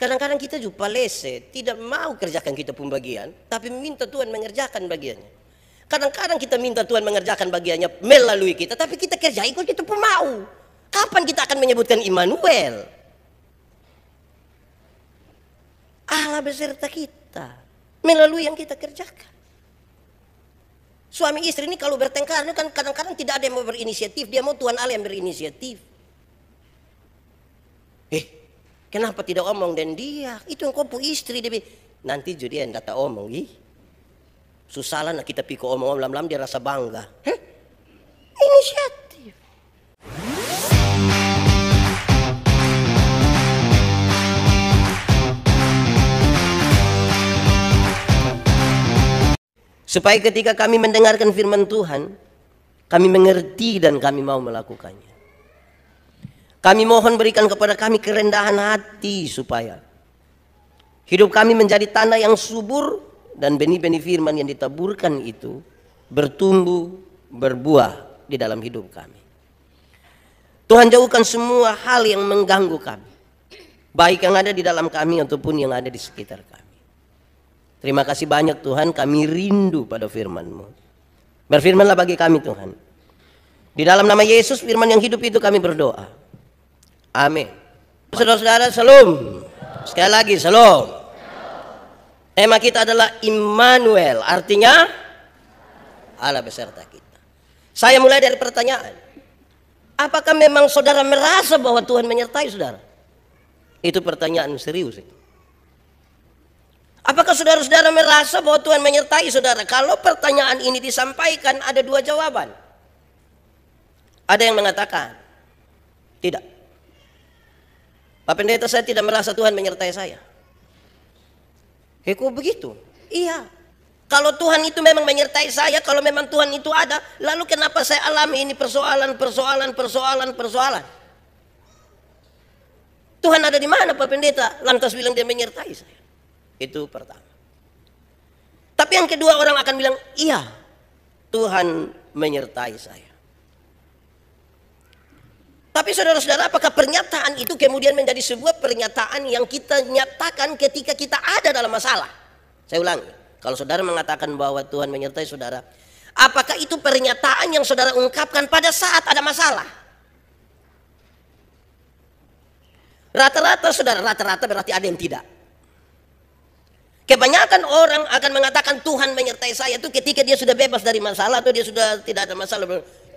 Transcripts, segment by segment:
Kadang-kadang kita juga lese, tidak mau kerjakan kita pun bagian, tapi minta Tuhan mengerjakan bagiannya. Kadang-kadang kita minta Tuhan mengerjakan bagiannya melalui kita, tapi kita kerjain kok kita pun mau. Kapan kita akan menyebutkan Immanuel? Allah beserta kita melalui yang kita kerjakan. Suami istri ini kalau bertengkar ini kan kadang-kadang tidak ada yang mau berinisiatif, dia mau Tuhan Allah yang berinisiatif. Kenapa tidak omong dan dia? Itu yang kau istri dia. Nanti jadi yang data omong, susah lah kita pikir omong lam dia rasa bangga. Inisiatif. Supaya ketika kami mendengarkan firman Tuhan, kami mengerti dan kami mau melakukannya. Kami mohon berikan kepada kami kerendahan hati supaya hidup kami menjadi tanah yang subur dan benih-benih firman yang ditaburkan itu bertumbuh, berbuah di dalam hidup kami. Tuhan jauhkan semua hal yang mengganggu kami, baik yang ada di dalam kami ataupun yang ada di sekitar kami. Terima kasih banyak Tuhan, kami rindu pada firman-Mu. Berfirmanlah bagi kami Tuhan. Di dalam nama Yesus firman yang hidup itu kami berdoa. Amin. Saudara-saudara, salam. Sekali lagi, salam. Tema kita adalah Immanuel, artinya Allah beserta kita. Saya mulai dari pertanyaan. Apakah memang saudara merasa bahwa Tuhan menyertai saudara? Itu pertanyaan serius itu. Apakah saudara-saudara merasa bahwa Tuhan menyertai saudara? Kalau pertanyaan ini disampaikan ada dua jawaban. Ada yang mengatakan tidak. Pak Pendeta, saya tidak merasa Tuhan menyertai saya. Kok begitu? Iya. Kalau Tuhan itu memang menyertai saya, kalau memang Tuhan itu ada, lalu kenapa saya alami ini persoalan? Tuhan ada di mana Pak Pendeta? Lantas bilang dia menyertai saya. Itu pertama. Tapi yang kedua orang akan bilang, iya, Tuhan menyertai saya. Tapi saudara-saudara, apakah pernyataan itu kemudian menjadi sebuah pernyataan yang kita nyatakan ketika kita ada dalam masalah? Saya ulangi, kalau saudara mengatakan bahwa Tuhan menyertai saudara, apakah itu pernyataan yang saudara ungkapkan pada saat ada masalah? Rata-rata saudara, rata-rata berarti ada yang tidak. Kebanyakan orang akan mengatakan Tuhan menyertai saya itu ketika dia sudah bebas dari masalah atau dia sudah tidak ada masalah.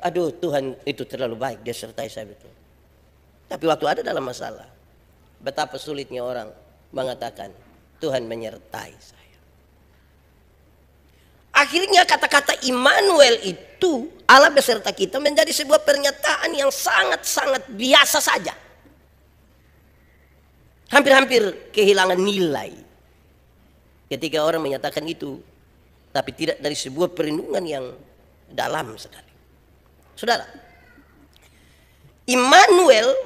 Aduh, Tuhan itu terlalu baik, dia sertai saya betul. Tapi waktu ada dalam masalah, betapa sulitnya orang mengatakan Tuhan menyertai saya. Akhirnya kata-kata Immanuel itu, Allah beserta kita, menjadi sebuah pernyataan yang sangat-sangat biasa saja. Hampir-hampir kehilangan nilai ketika orang menyatakan itu, tapi tidak dari sebuah perlindungan yang dalam sekali. Saudara, Immanuel,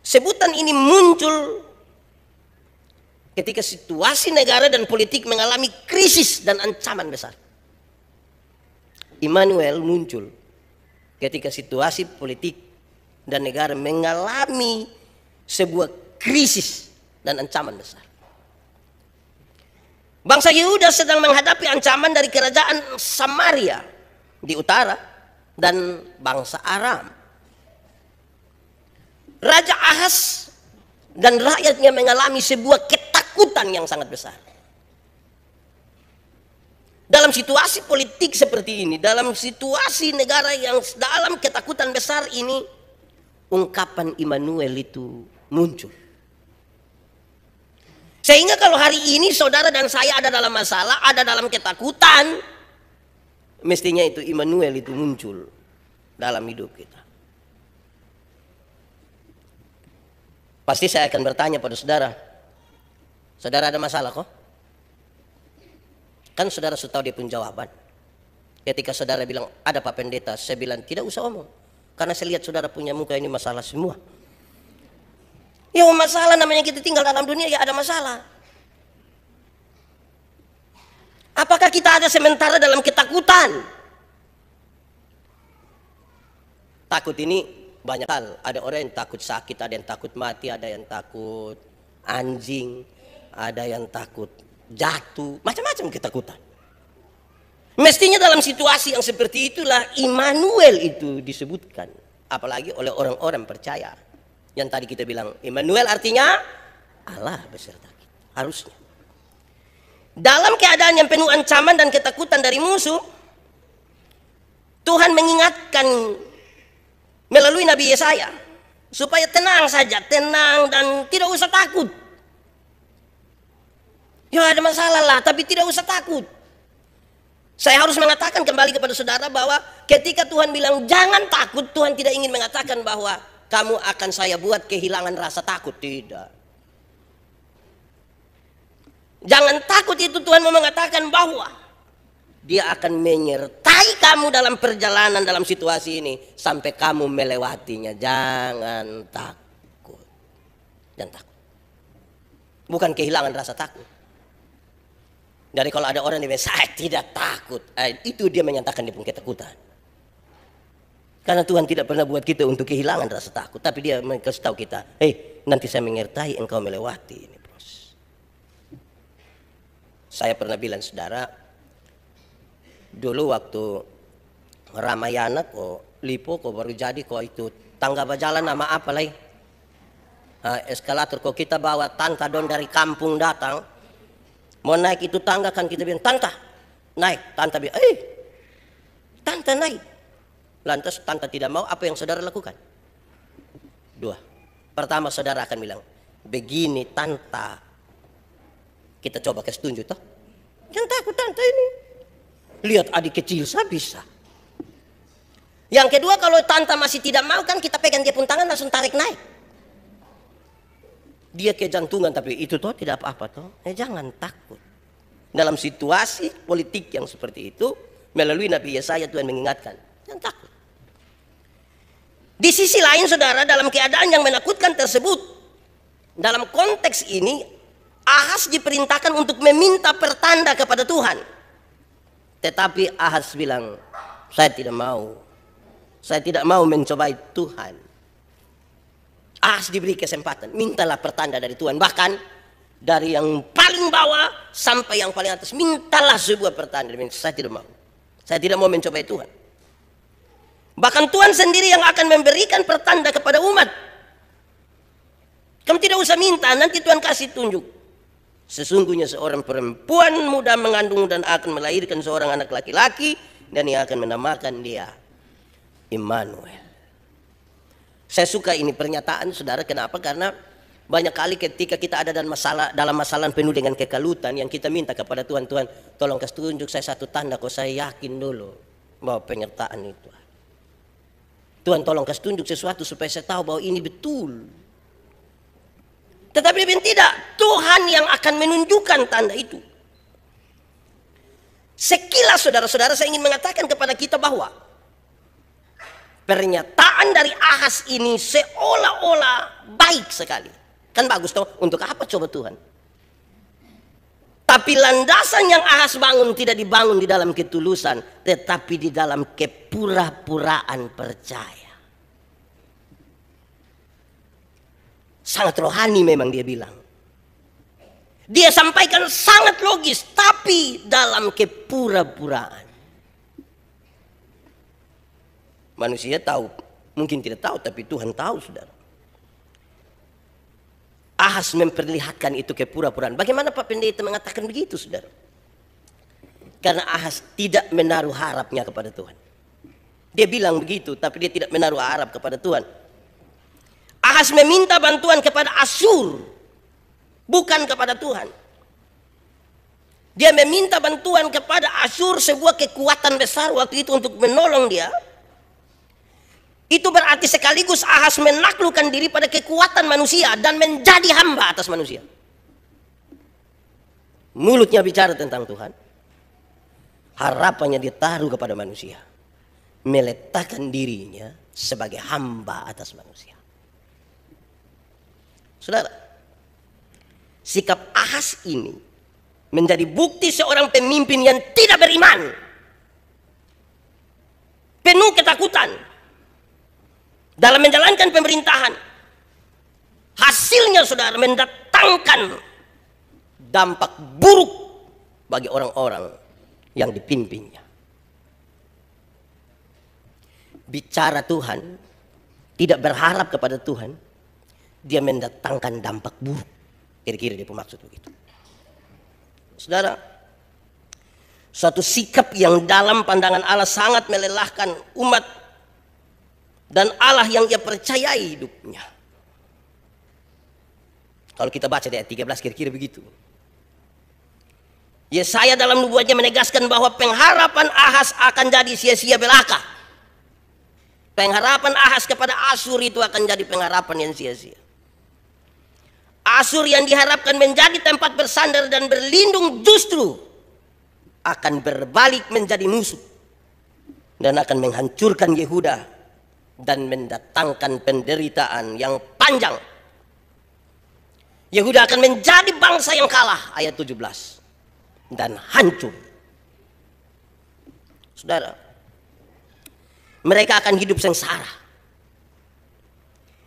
sebutan ini muncul ketika situasi negara dan politik mengalami krisis dan ancaman besar. Immanuel muncul ketika situasi politik dan negara mengalami sebuah krisis dan ancaman besar. Bangsa Yehuda sedang menghadapi ancaman dari kerajaan Samaria di utara dan bangsa Aram. Raja Ahaz dan rakyatnya mengalami sebuah ketakutan yang sangat besar. Dalam situasi politik seperti ini, dalam situasi negara yang dalam ketakutan besar ini, ungkapan Immanuel itu muncul. Sehingga kalau hari ini saudara dan saya ada dalam masalah, ada dalam ketakutan, mestinya itu Immanuel itu muncul dalam hidup kita. Pasti saya akan bertanya pada saudara, saudara ada masalah kok? Kan saudara sudah tahu dia pun jawaban. Ketika saudara bilang ada Pak Pendeta, saya bilang tidak usah omong, karena saya lihat saudara punya muka ini masalah semua. Ya masalah namanya kita tinggal dalam dunia, ya ada masalah. Apakah kita ada sementara dalam ketakutan? Takut ini banyak hal. Ada orang yang takut sakit, ada yang takut mati, ada yang takut anjing, ada yang takut jatuh, macam-macam ketakutan. Mestinya dalam situasi yang seperti itulah Immanuel itu disebutkan, apalagi oleh orang-orang percaya. Yang tadi kita bilang Immanuel artinya Allah beserta kita, harusnya. Dalam keadaan yang penuh ancaman dan ketakutan dari musuh, Tuhan mengingatkan melalui Nabi Yesaya supaya tenang saja, tenang dan tidak usah takut. Ya ada masalah lah, tapi tidak usah takut. Saya harus mengatakan kembali kepada saudara bahwa ketika Tuhan bilang jangan takut, Tuhan tidak ingin mengatakan bahwa kamu akan saya buat kehilangan rasa takut. Tidak. Jangan takut itu Tuhan mau mengatakan bahwa Dia akan menyertai kamu dalam perjalanan dalam situasi ini sampai kamu melewatinya. Jangan takut. Jangan takut. Bukan kehilangan rasa takut. Jadi kalau ada orang yang bilang saya tidak takut, itu dia menyatakan dia punya ketakutan. Karena Tuhan tidak pernah buat kita untuk kehilangan rasa takut, tapi Dia kasih tahu kita, nanti saya menyertai engkau melewati ini. Saya pernah bilang saudara, dulu waktu Ramayana kok Lipo kok baru jadi kok itu tangga berjalan nama apa lagi? Eskalator kok kita bawa tanta don dari kampung datang mau naik itu tangga kan kita bilang tanta naik, tanta bilang tanta naik. Lantas tanta tidak mau, apa yang saudara lakukan? Dua. Pertama saudara akan bilang begini tanta, kita coba kasih tunjuk toh. Jangan takut tante ini. Lihat adik kecil saya bisa. Yang kedua kalau tante masih tidak mau kan kita pegang dia pun tangan langsung tarik naik. Dia kejantungan tapi itu toh tidak apa-apa toh. Jangan takut. Dalam situasi politik yang seperti itu melalui Nabi Yesaya Tuhan mengingatkan. Jangan takut. Di sisi lain saudara dalam keadaan yang menakutkan tersebut. Dalam konteks ini Ahas diperintahkan untuk meminta pertanda kepada Tuhan. Tetapi Ahas bilang, saya tidak mau. Saya tidak mau mencobai Tuhan. Ahas diberi kesempatan, mintalah pertanda dari Tuhan. Bahkan dari yang paling bawah sampai yang paling atas, mintalah sebuah pertanda. Saya tidak mau. Saya tidak mau mencobai Tuhan. Bahkan Tuhan sendiri yang akan memberikan pertanda kepada umat. Kamu tidak usah minta, nanti Tuhan kasih tunjuk. Sesungguhnya seorang perempuan muda mengandung dan akan melahirkan seorang anak laki-laki dan ia akan menamakan dia Immanuel. Saya suka ini pernyataan saudara, kenapa? Karena banyak kali ketika kita ada dalam masalah penuh dengan kekalutan yang kita minta kepada Tuhan, Tuhan tolong kasih tunjuk saya satu tanda kok saya yakin dulu bahwa penyertaan itu. Tuhan tolong kasih tunjuk sesuatu supaya saya tahu bahwa ini betul. Tetapi tidak, Tuhan yang akan menunjukkan tanda itu. Sekilas saudara-saudara saya ingin mengatakan kepada kita bahwa pernyataan dari Ahas ini seolah-olah baik sekali. Kan bagus toh, untuk apa coba Tuhan? Tapi landasan yang Ahas bangun tidak dibangun di dalam ketulusan, tetapi di dalam kepura-puraan percaya. Sangat rohani memang dia bilang. Dia sampaikan sangat logis, tapi dalam kepura-puraan. Manusia tahu, mungkin tidak tahu, tapi Tuhan tahu saudara. Ahas memperlihatkan itu kepura-puraan. Bagaimana Pak Pendeta mengatakan begitu saudara? Karena Ahas tidak menaruh harapnya kepada Tuhan. Dia bilang begitu, tapi dia tidak menaruh harap kepada Tuhan. Ahas meminta bantuan kepada Asyur, bukan kepada Tuhan. Dia meminta bantuan kepada Asyur, sebuah kekuatan besar waktu itu untuk menolong dia. Itu berarti sekaligus Ahas menaklukkan diri pada kekuatan manusia dan menjadi hamba atas manusia. Mulutnya bicara tentang Tuhan, harapannya ditaruh kepada manusia, meletakkan dirinya sebagai hamba atas manusia. Saudara, sikap Ahas ini menjadi bukti seorang pemimpin yang tidak beriman, penuh ketakutan dalam menjalankan pemerintahan. Hasilnya saudara mendatangkan mendatangkan dampak buruk bagi orang-orang yang dipimpinnya. Bicara Tuhan, tidak berharap kepada Tuhan, dia mendatangkan dampak buruk. Kira-kira dia maksud begitu. Saudara, suatu sikap yang dalam pandangan Allah sangat melelahkan umat dan Allah yang ia percayai hidupnya. Kalau kita baca di ayat 13 kira-kira begitu. Yesaya dalam nubuatnya menegaskan bahwa pengharapan Ahaz akan jadi sia-sia belaka. Pengharapan Ahaz kepada Asyur itu akan jadi pengharapan yang sia-sia. Asyur yang diharapkan menjadi tempat bersandar dan berlindung justru akan berbalik menjadi musuh dan akan menghancurkan Yehuda dan mendatangkan penderitaan yang panjang. Yehuda akan menjadi bangsa yang kalah, ayat 17, dan hancur. Saudara, mereka akan hidup sengsara.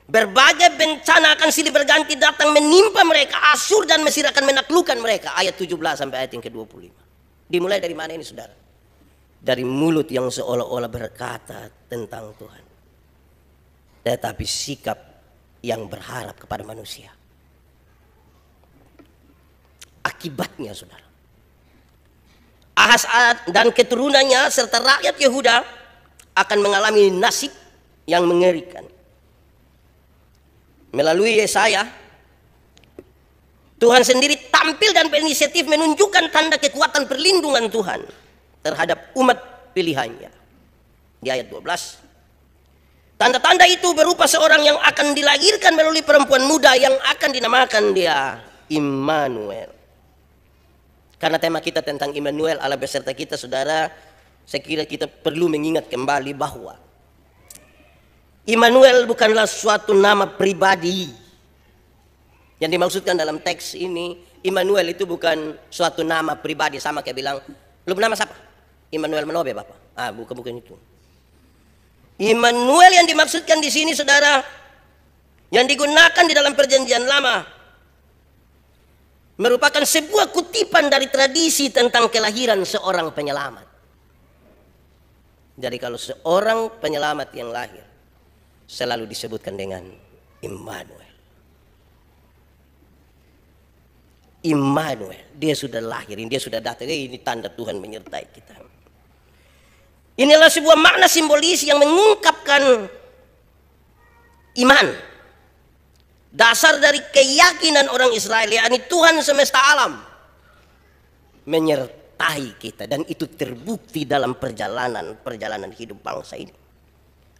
Berbagai bencana akan silih berganti datang menimpa mereka. Asyur dan Mesir akan menaklukkan mereka, ayat 17 sampai ayat yang ke-25. Dimulai dari mana ini, saudara? Dari mulut yang seolah-olah berkata tentang Tuhan, tetapi sikap yang berharap kepada manusia. Akibatnya, saudara, Ahaz dan keturunannya serta rakyat Yehuda akan mengalami nasib yang mengerikan. Melalui Yesaya, Tuhan sendiri tampil dan berinisiatif menunjukkan tanda kekuatan perlindungan Tuhan terhadap umat pilihannya. Di ayat 12, tanda-tanda itu berupa seorang yang akan dilahirkan melalui perempuan muda yang akan dinamakan dia Immanuel. Karena tema kita tentang Immanuel, Allah beserta kita, saudara, saya kira kita perlu mengingat kembali bahwa Immanuel bukanlah suatu nama pribadi. Yang dimaksudkan dalam teks ini, Immanuel itu bukan suatu nama pribadi. Sama kayak bilang, lu nama siapa? Immanuel Manobe, Bapak. Bukan itu. Immanuel yang dimaksudkan di sini, saudara, yang digunakan di dalam Perjanjian Lama, merupakan sebuah kutipan dari tradisi tentang kelahiran seorang penyelamat. Jadi kalau seorang penyelamat yang lahir, selalu disebutkan dengan Immanuel. Immanuel, dia sudah lahir, dia sudah datang. Ini tanda Tuhan menyertai kita. Inilah sebuah makna simbolis yang mengungkapkan iman. Dasar dari keyakinan orang Israel, yakni Tuhan semesta alam menyertai kita, dan itu terbukti dalam perjalanan hidup bangsa ini.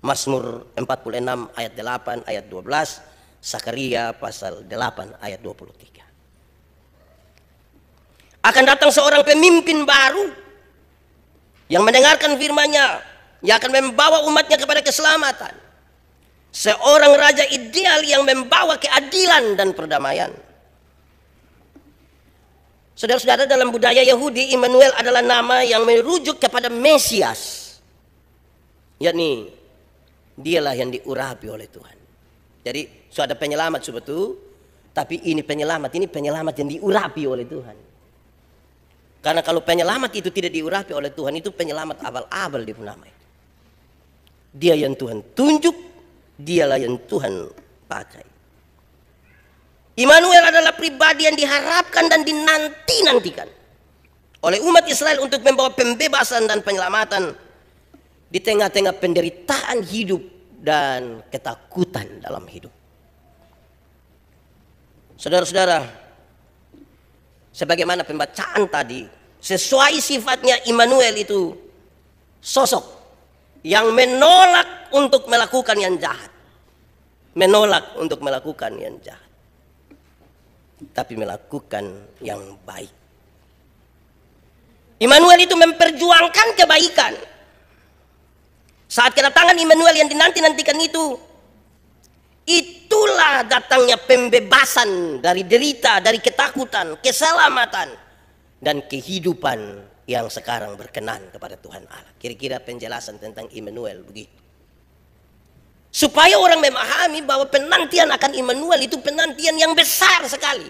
Mazmur 46 ayat 8, ayat 12, Sakaria pasal 8 ayat 23. Akan datang seorang pemimpin baru yang mendengarkan firman-Nya, yang akan membawa umatnya kepada keselamatan. Seorang raja ideal yang membawa keadilan dan perdamaian. Saudara-saudara, dalam budaya Yahudi, Immanuel adalah nama yang merujuk kepada Mesias, yakni dialah yang diurapi oleh Tuhan. Jadi sudah ada penyelamat sebetulnya, tapi ini penyelamat yang diurapi oleh Tuhan. Karena kalau penyelamat itu tidak diurapi oleh Tuhan, itu penyelamat abal-abal di nama itu. Dia yang Tuhan tunjuk, dialah yang Tuhan pakai. Immanuel adalah pribadi yang diharapkan dan dinanti-nantikan oleh umat Israel untuk membawa pembebasan dan penyelamatan di tengah-tengah penderitaan hidup dan ketakutan dalam hidup. Saudara-saudara, sebagaimana pembacaan tadi, sesuai sifatnya Immanuel itu sosok yang menolak untuk melakukan yang jahat. Menolak untuk melakukan yang jahat, tapi melakukan yang baik. Immanuel itu memperjuangkan kebaikan. Saat kedatangan Immanuel yang dinanti-nantikan itu, itulah datangnya pembebasan dari derita, dari ketakutan, keselamatan, dan kehidupan yang sekarang berkenan kepada Tuhan Allah. Kira-kira penjelasan tentang Immanuel begitu. Supaya orang memahami bahwa penantian akan Immanuel itu penantian yang besar sekali.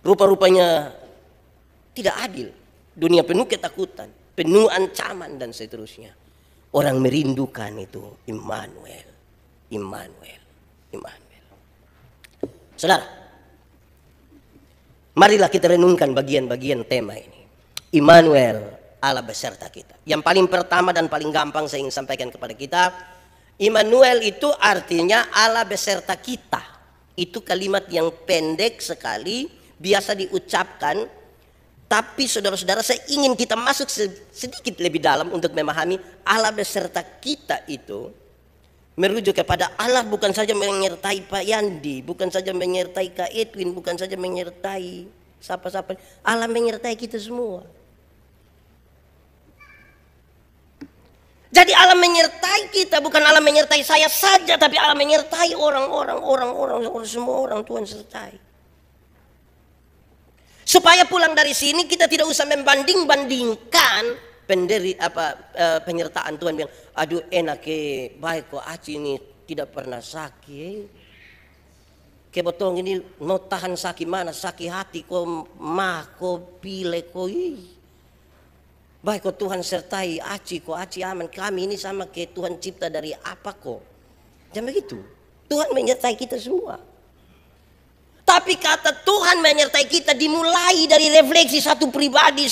rupa-rupanya tidak adil. Dunia penuh ketakutan, penuh ancaman dan seterusnya. Orang merindukan itu Immanuel, Immanuel, Immanuel. Saudara, marilah kita renungkan bagian-bagian tema ini. Immanuel, Allah beserta kita. Yang paling pertama dan paling gampang saya ingin sampaikan kepada kita, Immanuel itu artinya Allah beserta kita. Itu kalimat yang pendek sekali, biasa diucapkan. Tapi saudara-saudara, saya ingin kita masuk sedikit lebih dalam untuk memahami Allah beserta kita itu merujuk kepada Allah bukan saja menyertai Pak Yandi, bukan saja menyertai Kak Edwin, bukan saja menyertai siapa-siapa. Allah menyertai kita semua. Jadi Allah menyertai kita, bukan Allah menyertai saya saja, tapi Allah menyertai orang-orang semua orang Tuhan sertai. Supaya pulang dari sini kita tidak usah membanding-bandingkan penyertaan Tuhan bilang, aduh enak baik kok Aci ini tidak pernah sakit. Kebotong ini mau tahan sakit mana, sakit hati kok pilek kok. Baik kok Tuhan sertai Aci kok, Aci aman, kami ini sama kayak Tuhan cipta dari apa kok. Jangan begitu. Tuhan menyertai kita semua. Tapi kata Tuhan menyertai kita dimulai dari refleksi satu pribadi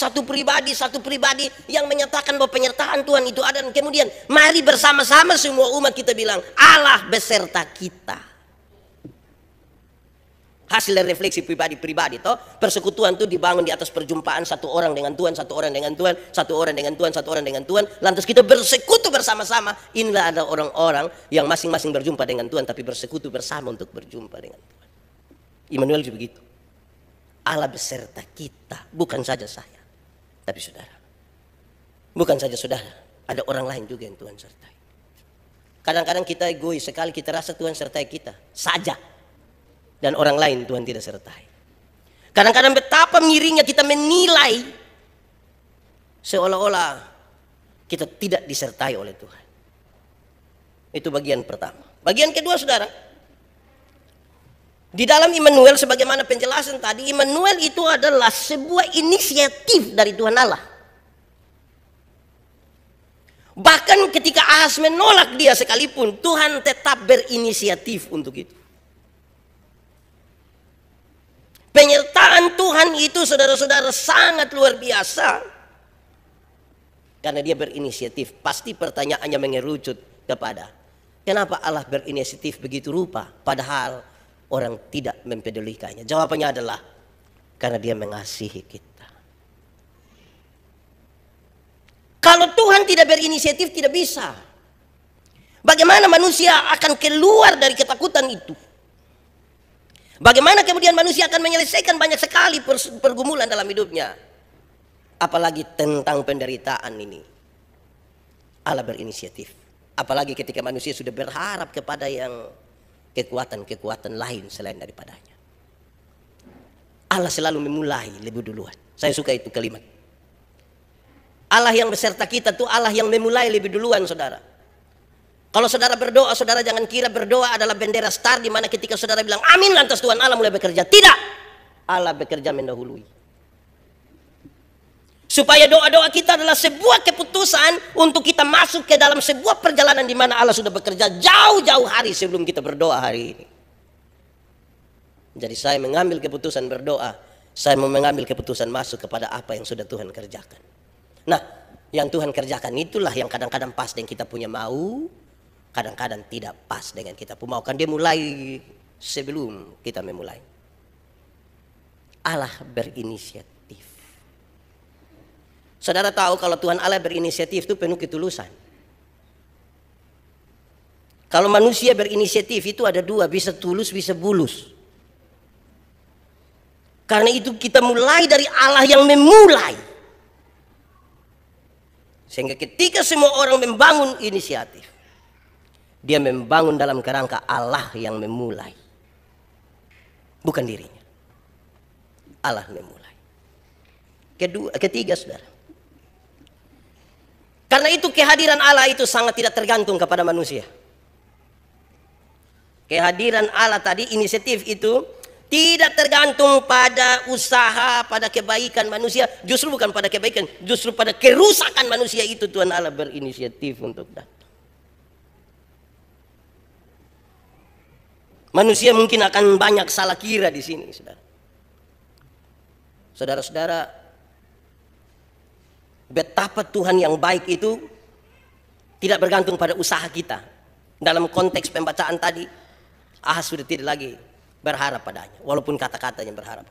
yang menyatakan bahwa penyertaan Tuhan itu ada. Dan kemudian mari bersama-sama semua umat kita bilang Allah beserta kita. Hasil dari refleksi pribadi-pribadi toh, persekutuan itu dibangun di atas perjumpaan satu orang dengan Tuhan, satu orang dengan Tuhan, satu orang dengan Tuhan, satu orang dengan Tuhan. Lantas kita bersekutu bersama-sama. Inilah ada orang-orang yang masing-masing berjumpa dengan Tuhan tapi bersekutu bersama untuk berjumpa dengan Tuhan. Immanuel juga begitu. Allah beserta kita, bukan saja saya, tapi saudara. Bukan saja saudara, ada orang lain juga yang Tuhan sertai. Kadang-kadang kita egois sekali, kita rasa Tuhan sertai kita saja, dan orang lain Tuhan tidak sertai. Kadang-kadang betapa miringnya kita menilai seolah-olah kita tidak disertai oleh Tuhan. Itu bagian pertama. Bagian kedua saudara, di dalam Immanuel sebagaimana penjelasan tadi, Immanuel itu adalah sebuah inisiatif dari Tuhan Allah. Bahkan ketika Ahaz menolak dia sekalipun, Tuhan tetap berinisiatif untuk itu. Penyertaan Tuhan itu saudara-saudara sangat luar biasa. Karena dia berinisiatif. Pasti pertanyaannya mengerucut kepada kenapa Allah berinisiatif begitu rupa padahal orang tidak mempedulikannya. Jawabannya adalah karena dia mengasihi kita. Kalau Tuhan tidak berinisiatif tidak bisa. Bagaimana manusia akan keluar dari ketakutan itu? Bagaimana kemudian manusia akan menyelesaikan banyak sekali pergumulan dalam hidupnya? Apalagi tentang penderitaan ini. Allah berinisiatif. Apalagi ketika manusia sudah berharap kepada yang kekuatan-kekuatan lain selain daripadanya. Allah selalu memulai lebih duluan. Saya suka itu kalimat. Allah yang beserta kita itu Allah yang memulai lebih duluan saudara. Kalau saudara berdoa, saudara jangan kira berdoa adalah bendera star di mana ketika saudara bilang amin lantas Tuhan Allah mulai bekerja. Tidak. Allah bekerja mendahului. Supaya doa-doa kita adalah sebuah keputusan untuk kita masuk ke dalam sebuah perjalanan di mana Allah sudah bekerja jauh-jauh hari sebelum kita berdoa hari ini. Jadi saya mengambil keputusan berdoa, saya mau mengambil keputusan masuk kepada apa yang sudah Tuhan kerjakan. Nah, yang Tuhan kerjakan itulah yang kadang-kadang pas dengan kita punya mau, kadang-kadang tidak pas dengan kita punya mau. Kan dia mulai sebelum kita memulai. Allah berinisiatif. Saudara tahu kalau Tuhan Allah berinisiatif itu penuh ketulusan. Kalau manusia berinisiatif itu ada dua, bisa tulus, bisa bulus. Karena itu kita mulai dari Allah yang memulai. Sehingga ketika semua orang membangun inisiatif, dia membangun dalam kerangka Allah yang memulai. Bukan dirinya. Allah memulai. Ketiga saudara. Karena itu kehadiran Allah itu sangat tidak tergantung kepada manusia. Kehadiran Allah tadi, inisiatif itu Tidak tergantung pada usaha, pada kebaikan manusia. Justru bukan pada kebaikan, justru pada kerusakan manusia itu Tuhan Allah berinisiatif untuk datang. Manusia mungkin akan banyak salah kira di sini, saudara. Saudara-saudara, betapa Tuhan yang baik itu tidak bergantung pada usaha kita. Dalam konteks pembacaan tadi, Ahaz sudah tidak lagi berharap padanya, walaupun kata-katanya berharap.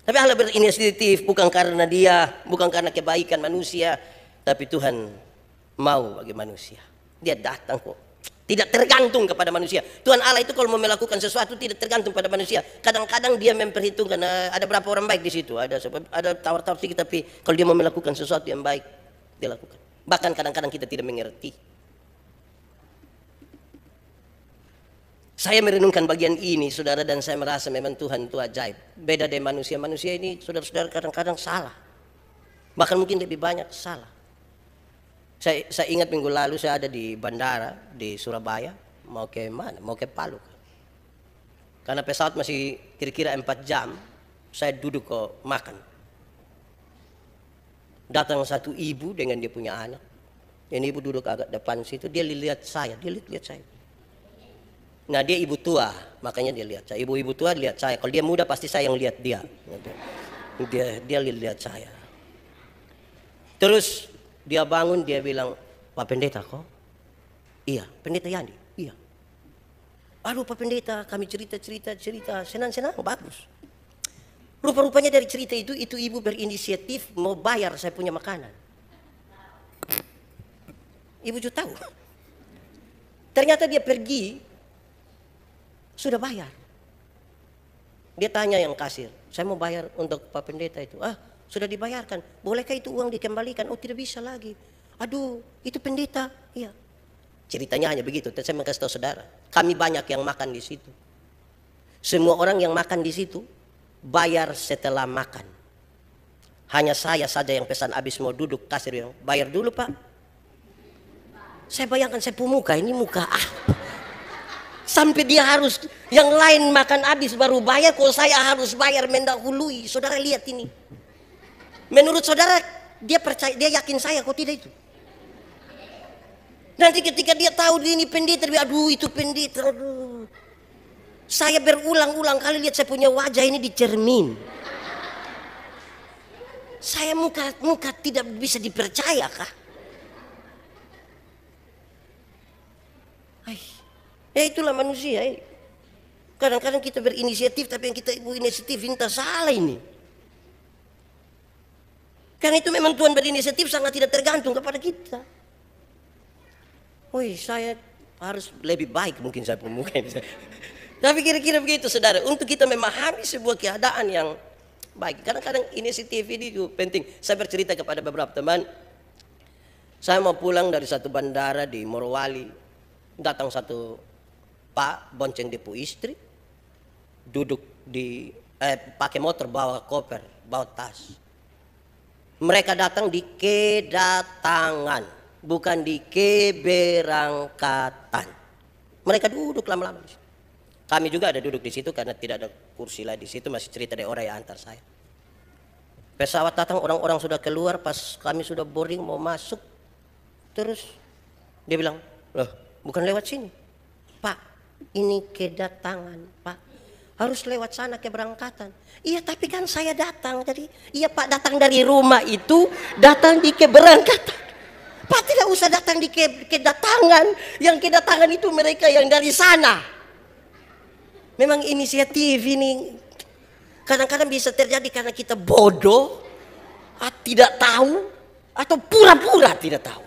Tapi Allah berinisiatif bukan karena dia, bukan karena kebaikan manusia, tapi Tuhan mau bagi manusia. Dia datang kok. Tidak tergantung kepada manusia. Tuhan Allah itu kalau mau melakukan sesuatu tidak tergantung pada manusia. Kadang-kadang dia memperhitungkan ada berapa orang baik di situ. Ada tawar-tawar sedikit, tapi kalau dia mau melakukan sesuatu yang baik, dia lakukan. Bahkan kadang-kadang kita tidak mengerti. Saya merenungkan bagian ini, saudara, dan saya merasa memang Tuhan itu ajaib. Beda dari manusia. Manusia ini, saudara-saudara, kadang-kadang salah. Bahkan mungkin lebih banyak salah. Saya ingat minggu lalu saya ada di bandara di Surabaya, mau ke mana? Mau ke Palu. Karena pesawat masih kira-kira 4 jam, saya duduk kok makan. Datang satu ibu dengan dia punya anak. Yang ibu duduk agak depan situ, dia lihat saya, dia lihat saya. Nah dia ibu tua, makanya dia lihat saya. Ibu-ibu tua lihat saya. Kalau dia muda pasti saya yang lihat dia. Dia lihat saya. Terus dia bangun, dia bilang, Pak Pendeta kok? Iya, Pendeta Yandi. Iya. Aduh Pak Pendeta, kami cerita, senang-senang, bagus. Rupa-rupanya dari cerita itu ibu berinisiatif mau bayar saya punya makanan. Ibu juga tahu. Ternyata dia pergi, sudah bayar. Dia tanya yang kasir, saya mau bayar untuk Pak Pendeta itu. Sudah dibayarkan. Bolehkah itu uang dikembalikan? Oh tidak bisa lagi. Aduh itu pendeta. Iya. Ceritanya hanya begitu. Saya mau kasih tahu saudara. Kami banyak yang makan di situ. Semua orang yang makan di situ bayar setelah makan. Hanya saya saja yang pesan habis mau duduk, kasir yang bayar dulu Pak. Saya bayangkan saya pemuka, ini muka sampai dia harus yang lain makan habis baru bayar, kalau saya harus bayar mendahului. Saudara lihat ini. Menurut saudara dia percaya, dia yakin saya kok tidak itu. Nanti ketika dia tahu ini pendeta, aduh itu pendeta, aduh. Saya berulang-ulang kali lihat saya punya wajah ini di cermin. Saya muka tidak bisa dipercaya kah? Ya itulah manusia. Kadang-kadang kita berinisiatif, tapi yang kita inisiatif entah salah ini. Karena itu memang Tuhan berinisiatif sangat tidak tergantung kepada kita. Saya harus lebih baik mungkin saya pemuka ini. Tapi kira-kira begitu saudara. Untuk kita memahami sebuah keadaan yang baik. Kadang-kadang inisiatif ini juga penting. Saya bercerita kepada beberapa teman. Saya mau pulang dari satu bandara di Morowali. Datang satu Pak bonceng depu istri, duduk di pakai motor, bawa koper, bawa tas. Mereka datang di kedatangan, bukan di keberangkatan. Mereka duduk lama-lama di situ. Kami juga ada duduk di situ karena tidak ada kursi lagi di situ, masih cerita dari orang yang antar saya. Pesawat datang, orang-orang sudah keluar, pas kami sudah boarding mau masuk, terus dia bilang, loh bukan lewat sini Pak, ini kedatangan Pak, harus lewat sana keberangkatan. Iya tapi kan saya datang jadi, iya Pak datang dari rumah itu, datang di keberangkatan. Pak tidak usah datang di kedatangan, yang kedatangan itu mereka yang dari sana. Memang inisiatif ini kadang-kadang bisa terjadi karena kita bodoh, tidak tahu, atau pura-pura tidak tahu.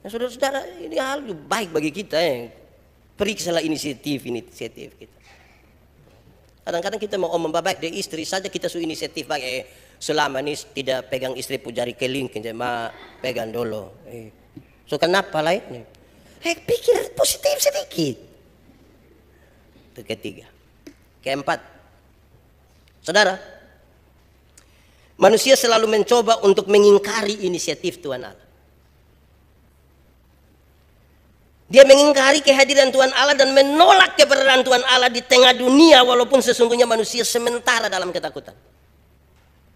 Nah, saudara-saudara, ini hal baik bagi kita periksalah inisiatif kita. Kadang-kadang kita mau membaik dari istri saja kita inisiatif baik. Selama ini tidak pegang istri pujari keling, cuma pegang dulu. So kenapa lainnya? Pikir positif sedikit. Itu ketiga. Keempat, saudara, manusia selalu mencoba untuk mengingkari inisiatif Tuhan Allah. Dia mengingkari kehadiran Tuhan Allah dan menolak keberadaan Tuhan Allah di tengah dunia, walaupun sesungguhnya manusia sementara dalam ketakutan.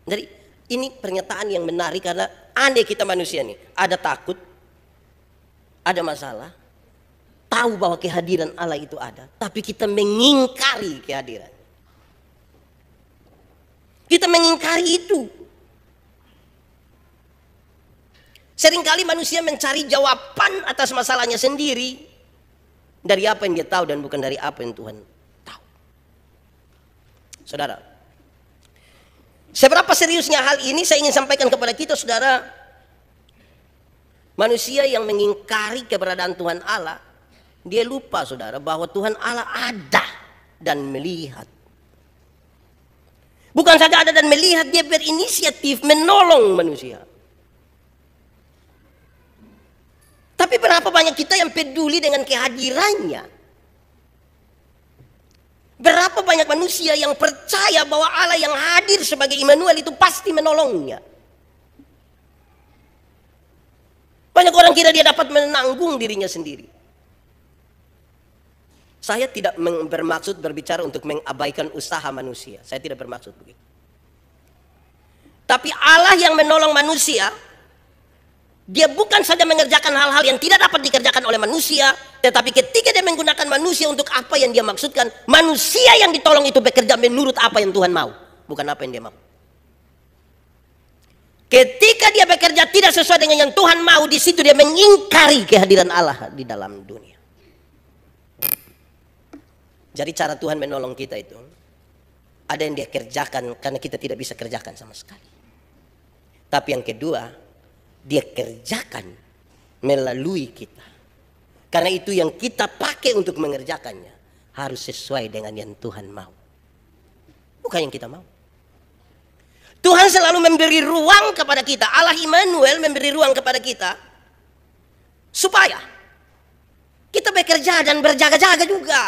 Jadi ini pernyataan yang menarik, karena andai kita manusia nih ada takut, ada masalah, tahu bahwa kehadiran Allah itu ada, tapi kita mengingkari kehadiran. Kita mengingkari itu. Seringkali manusia mencari jawaban atas masalahnya sendiri dari apa yang dia tahu dan bukan dari apa yang Tuhan tahu. Saudara, seberapa seriusnya hal ini saya ingin sampaikan kepada kita, saudara. Manusia yang mengingkari keberadaan Tuhan Allah, dia lupa, saudara, bahwa Tuhan Allah ada dan melihat. Bukan saja ada dan melihat, dia berinisiatif menolong manusia. Tapi berapa banyak kita yang peduli dengan kehadirannya? Berapa banyak manusia yang percaya bahwa Allah yang hadir sebagai Immanuel itu pasti menolongnya? Banyak orang kira dia dapat menanggung dirinya sendiri. Saya tidak bermaksud berbicara untuk mengabaikan usaha manusia. Saya tidak bermaksud begitu. Tapi Allah yang menolong manusia, dia bukan saja mengerjakan hal-hal yang tidak dapat dikerjakan oleh manusia, tetapi ketika dia menggunakan manusia untuk apa yang dia maksudkan, manusia yang ditolong itu bekerja menurut apa yang Tuhan mau, bukan apa yang dia mau. Ketika dia bekerja tidak sesuai dengan yang Tuhan mau, di situ dia mengingkari kehadiran Allah di dalam dunia. Jadi cara Tuhan menolong kita itu, ada yang dia kerjakan karena kita tidak bisa kerjakan sama sekali. Tapi yang kedua, dia kerjakan melalui kita. Karena itu yang kita pakai untuk mengerjakannya harus sesuai dengan yang Tuhan mau, bukan yang kita mau. Tuhan selalu memberi ruang kepada kita. Allah Immanuel memberi ruang kepada kita supaya kita bekerja dan berjaga-jaga juga.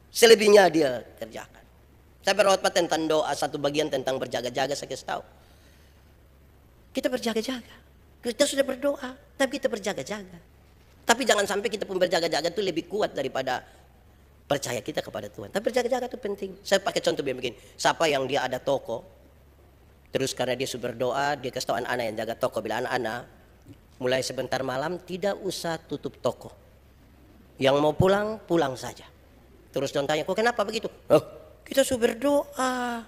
Selebihnya dia kerjakan. Saya berkhotbah tentang doa, satu bagian tentang berjaga-jaga, saya kasih tahu. Kita berjaga-jaga. Kita sudah berdoa, tapi kita berjaga-jaga. Tapi jangan sampai kita pun berjaga-jaga itu lebih kuat daripada percaya kita kepada Tuhan. Tapi berjaga-jaga itu penting. Saya pakai contoh begini. Siapa yang dia ada toko, terus karena dia sudah berdoa, dia kasih tahu anak-anak yang jaga toko, bila anak-anak mulai sebentar malam tidak usah tutup toko. Yang mau pulang, pulang saja. Terus Don tanya, kok kenapa begitu? Oh, kita sudah berdoa.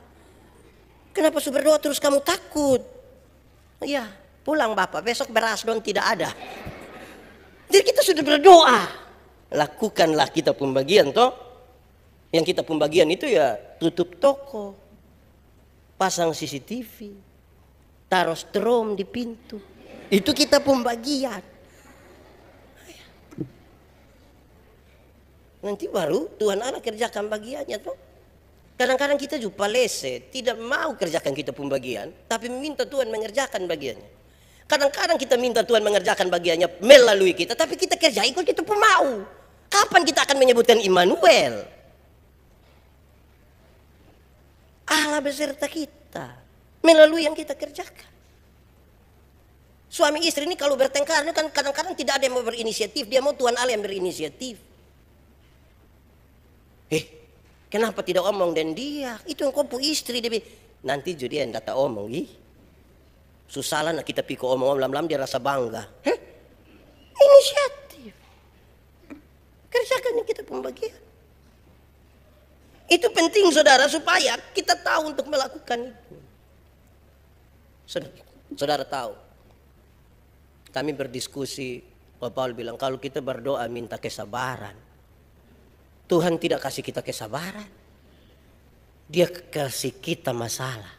Kenapa sudah berdoa terus kamu takut? Iya, pulang Bapak, besok beras Don tidak ada. Jadi kita sudah berdoa. Lakukanlah kita pembagian toh. Yang kita pembagian itu ya tutup toko, pasang CCTV, taruh strom di pintu. Itu kita pembagian. Nanti baru Tuhan Allah kerjakan bagiannya tuh. Kadang-kadang kita juga lese, tidak mau kerjakan kita pembagian, tapi meminta Tuhan mengerjakan bagiannya. Kadang-kadang kita minta Tuhan mengerjakan bagiannya melalui kita, tapi kita kerjain kalau kita pun mau. Kapan kita akan menyebutkan Immanuel? Allah beserta kita melalui yang kita kerjakan. Suami istri ini kalau bertengkar ini kan kadang-kadang tidak ada yang mau berinisiatif, dia mau Tuhan Allah yang berinisiatif. Kenapa tidak omong dan dia? Itu yang kompu istri dia. Nanti jadi yang data omong. Susah lah kita pikir omong lam-lam dia rasa bangga. Inisiatif. Kerjakan yang kita pembagian. Itu penting saudara supaya kita tahu untuk melakukan itu. Saudara tahu. Kami berdiskusi, Pak Paul bilang kalau kita berdoa minta kesabaran. Tuhan tidak kasih kita kesabaran. Dia kasih kita masalah.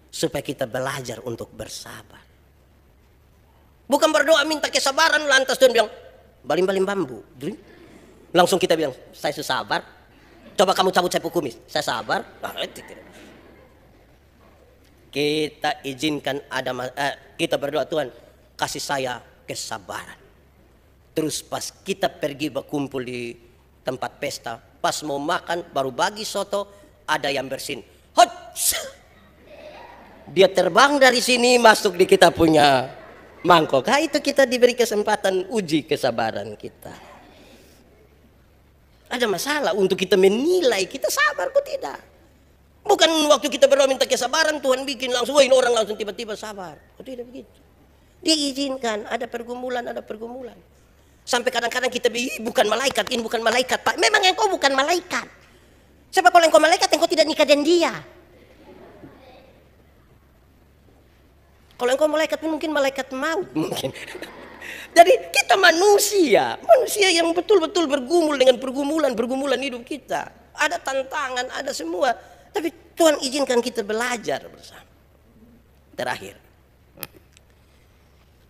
Supaya kita belajar untuk bersabar. Bukan berdoa minta kesabaran lantas Tuhan bilang, baling-baling bambu. Langsung kita bilang, saya sabar. Coba kamu cabut sapu kumis. Saya sabar. Kita izinkan kita berdoa Tuhan, kasih saya kesabaran. Terus pas kita pergi berkumpul di tempat pesta, pas mau makan baru bagi soto, ada yang bersin. Dia terbang dari sini masuk di kita punya mangkok. Itu kita diberi kesempatan uji kesabaran kita. Ada masalah untuk kita menilai kita sabar kok tidak. Bukan waktu kita berdoa minta kesabaran Tuhan bikin langsung, wah ini orang langsung tiba-tiba sabar. Oh tidak begitu. Dia izinkan ada pergumulan, ada pergumulan. Sampai kadang-kadang kita bukan malaikat, ini bukan malaikat Pak. Memang engkau bukan malaikat. Sebab kalau engkau malaikat engkau tidak nikah dengan dia. Kalau engkau malaikat mungkin malaikat maut mungkin. Jadi kita manusia yang betul-betul bergumul dengan pergumulan hidup kita. Ada tantangan, ada semua. Tapi Tuhan izinkan kita belajar bersama. Terakhir,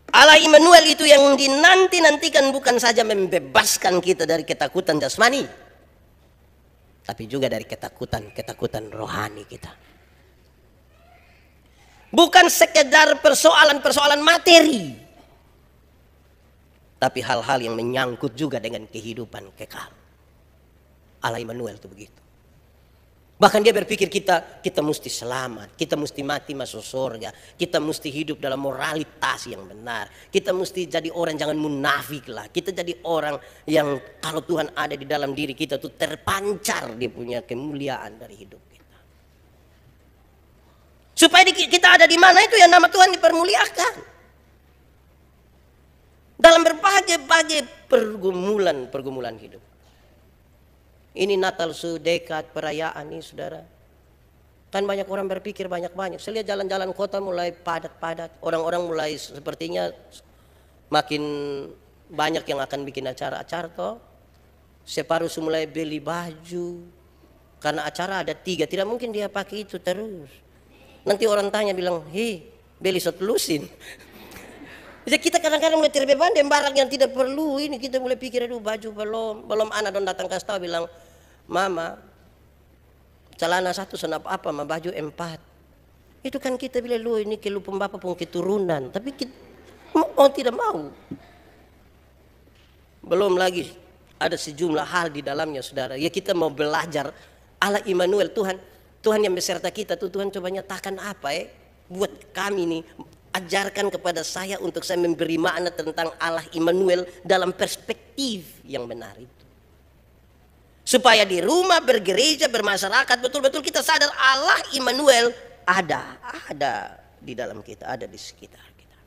Allah Immanuel itu yang dinanti-nantikan bukan saja membebaskan kita dari ketakutan jasmani, tapi juga dari ketakutan rohani kita. Bukan sekedar persoalan-persoalan materi, tapi hal-hal yang menyangkut juga dengan kehidupan kekal. Allah Immanuel itu begitu. Bahkan dia berpikir kita mesti selamat, kita mesti mati masuk surga, kita mesti hidup dalam moralitas yang benar, kita mesti jadi orang jangan munafik lah, kita jadi orang yang kalau Tuhan ada di dalam diri kita tuh terpancar dia punya kemuliaan dari hidup kita. Supaya kita ada di mana itu ya nama Tuhan dipermuliakan. Dalam berbagai pergumulan hidup. Ini Natal dekat perayaan ini saudara. Kan banyak orang berpikir banyak-banyak. Saya lihat jalan-jalan kota mulai padat-padat. Orang-orang mulai sepertinya makin banyak yang akan bikin acara-acara toh. Separuh mulai beli baju. Karena acara ada 3, tidak mungkin dia pakai itu terus. Nanti orang tanya bilang, hei beli sotlusin. Jadi kita kadang-kadang mulai terbeban dengan barang yang tidak perlu ini. Kita mulai pikir, aduh baju belum anak don datang kasih tahu bilang, mama celana 1 senap apa, ma baju 4. Itu kan kita bilang, lu ini kelu pembapa pun keturunan. Tapi kita mau tidak mau. Belum lagi ada sejumlah hal di dalamnya saudara. Ya kita mau belajar Allah Immanuel, Tuhan yang beserta kita tuh. Tuhan coba nyatakan apa buat kami nih. Ajarkan kepada saya untuk saya memberi makna tentang Allah Immanuel dalam perspektif yang benar itu. Supaya di rumah, bergereja, bermasyarakat betul-betul kita sadar Allah Immanuel ada di dalam kita, ada di sekitar kita.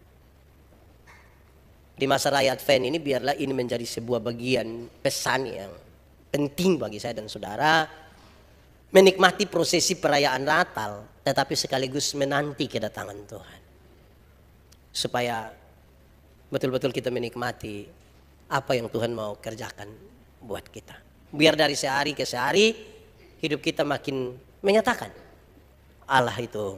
Di masa raya Advent ini biarlah ini menjadi sebuah bagian pesan yang penting bagi saya dan saudara. Menikmati prosesi perayaan Natal tetapi sekaligus menanti kedatangan Tuhan. Supaya betul-betul kita menikmati apa yang Tuhan mau kerjakan buat kita. Biar dari sehari ke sehari hidup kita makin menyatakan Allah itu